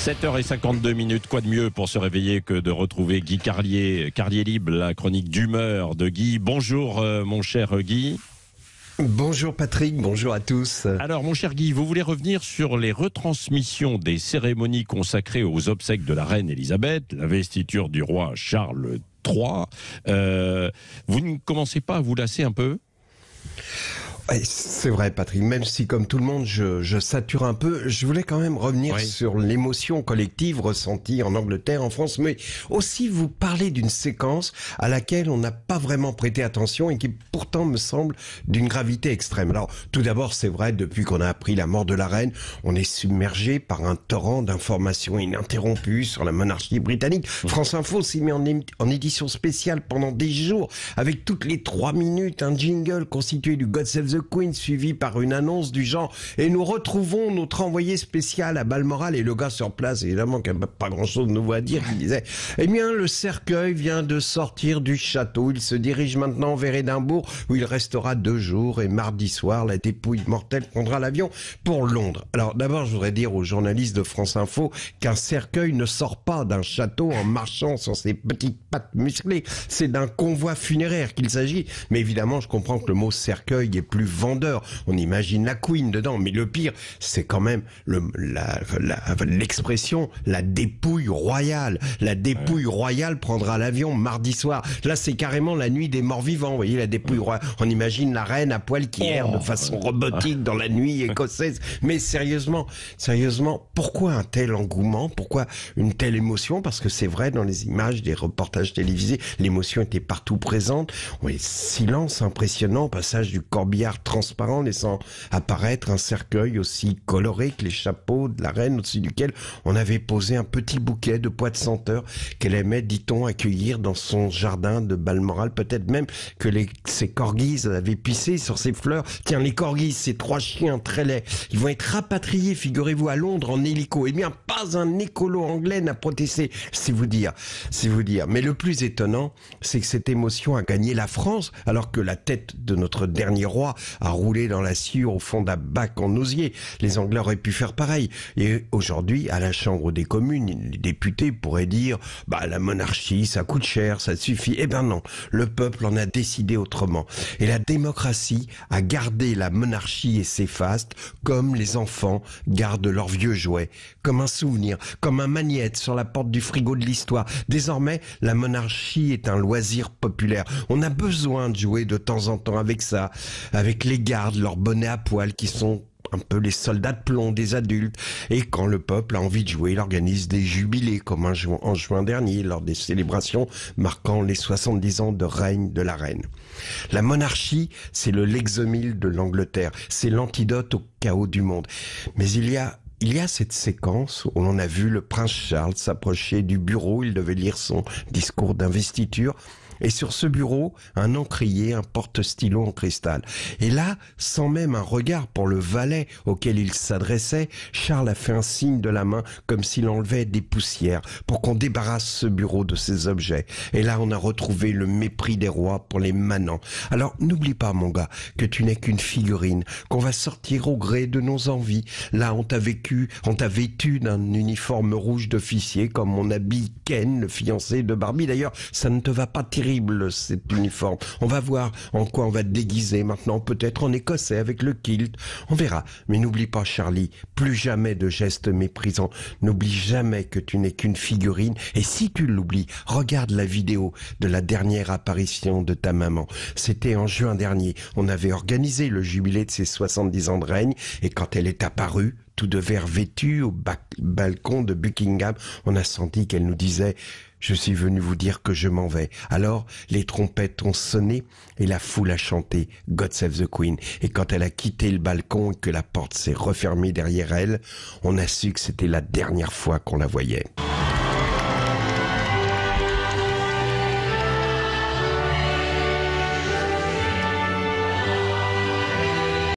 7h52, quoi de mieux pour se réveiller que de retrouver Guy Carlier, Carlier Libre, la chronique d'humeur de Guy. Bonjour mon cher Guy. Bonjour Patrick, bonjour à tous. Alors mon cher Guy, vous voulez revenir sur les retransmissions des cérémonies consacrées aux obsèques de la reine Elisabeth, l'investiture du roi Charles III. Vous ne commencez pas à vous lasser un peu ? Ouais, c'est vrai Patrick, même si comme tout le monde je sature un peu, je voulais quand même revenir sur l'émotion collective ressentie en Angleterre, en France, mais aussi vous parler d'une séquence à laquelle on n'a pas vraiment prêté attention et qui pourtant me semble d'une gravité extrême. Alors tout d'abord c'est vrai, depuis qu'on a appris la mort de la reine, on est submergé par un torrent d'informations ininterrompues sur la monarchie britannique. France Info s'y met en édition spéciale pendant des jours, avec toutes les 3 minutes un jingle constitué du God Save the Queen suivi par une annonce du genre et nous retrouvons notre envoyé spécial à Balmoral et le gars sur place évidemment qui n'a pas grand chose de nouveau à dire, qui disait eh bien le cercueil vient de sortir du château, il se dirige maintenant vers Édimbourg où il restera 2 jours et mardi soir la dépouille mortelle prendra l'avion pour Londres. Alors d'abord je voudrais dire aux journalistes de France Info qu'un cercueil ne sort pas d'un château en marchant sur ses petites pattes musclées, c'est d'un convoi funéraire qu'il s'agit, mais évidemment je comprends que le mot cercueil est plus vendeur, on imagine la Queen dedans, mais le pire, c'est quand même l'expression la dépouille royale. La dépouille royale prendra l'avion mardi soir. Là, c'est carrément la nuit des morts vivants, vous voyez, la dépouille royale. On imagine la reine à poil qui erre de façon robotique dans la nuit écossaise. Mais sérieusement, pourquoi un tel engouement? Pourquoi une telle émotion? Parce que c'est vrai, dans les images des reportages télévisés, l'émotion était partout présente. Oui, silence impressionnant, passage du corbillard transparent laissant apparaître un cercueil aussi coloré que les chapeaux de la reine au-dessus duquel on avait posé un petit bouquet de pois de senteur qu'elle aimait, dit-on, accueillir dans son jardin de Balmoral. Peut-être même que ses corgis avaient pissé sur ses fleurs. Tiens, les corgis, ces 3 chiens très laids, ils vont être rapatriés, figurez-vous, à Londres en hélico. Eh bien, pas un écolo anglais n'a protesté, c'est vous dire. Mais le plus étonnant, c'est que cette émotion a gagné la France, alors que la tête de notre dernier roi a roulé dans la sciure au fond d'un bac en osier. Les Anglais auraient pu faire pareil. Et aujourd'hui, à la Chambre des communes, les députés pourraient dire « Bah, la monarchie, ça coûte cher, ça suffit. » Eh ben non, le peuple en a décidé autrement. Et la démocratie a gardé la monarchie et ses fastes comme les enfants gardent leurs vieux jouets, comme un souvenir, comme un magnète sur la porte du frigo de l'histoire. Désormais, la monarchie est un loisir populaire. On a besoin de jouer de temps en temps avec ça, avec les gardes, leurs bonnets à poil qui sont un peu les soldats de plomb des adultes. Et quand le peuple a envie de jouer, il organise des jubilés comme en juin dernier lors des célébrations marquant les 70 ans de règne de la reine. La monarchie, c'est le Lexomil de l'Angleterre. C'est l'antidote au chaos du monde. Mais il y a cette séquence où l'on a vu le prince Charles s'approcher du bureau, il devait lire son discours d'investiture. Et sur ce bureau, un encrier, un porte-stylo en cristal. Et là, sans même un regard pour le valet auquel il s'adressait, Charles a fait un signe de la main comme s'il enlevait des poussières pour qu'on débarrasse ce bureau de ses objets. Et là, on a retrouvé le mépris des rois pour les manants. Alors, n'oublie pas, mon gars, que tu n'es qu'une figurine, qu'on va sortir au gré de nos envies. Là, on t'a vêtu d'un uniforme rouge d'officier comme on habille Ken, le fiancé de Barbie. D'ailleurs, ça ne te va pas terrible cet uniforme. On va voir en quoi on va te déguiser maintenant, peut-être en écossais avec le kilt. On verra. Mais n'oublie pas, Charlie, plus jamais de gestes méprisants. N'oublie jamais que tu n'es qu'une figurine. Et si tu l'oublies, regarde la vidéo de la dernière apparition de ta maman. C'était en juin dernier. On avait organisé le jubilé de ses 70 ans de règne et quand elle est apparue, tout de vert vêtu au balcon de Buckingham, on a senti qu'elle nous disait « Je suis venu vous dire que je m'en vais ». Alors, les trompettes ont sonné et la foule a chanté « God Save the Queen ». Et quand elle a quitté le balcon et que la porte s'est refermée derrière elle, on a su que c'était la dernière fois qu'on la voyait.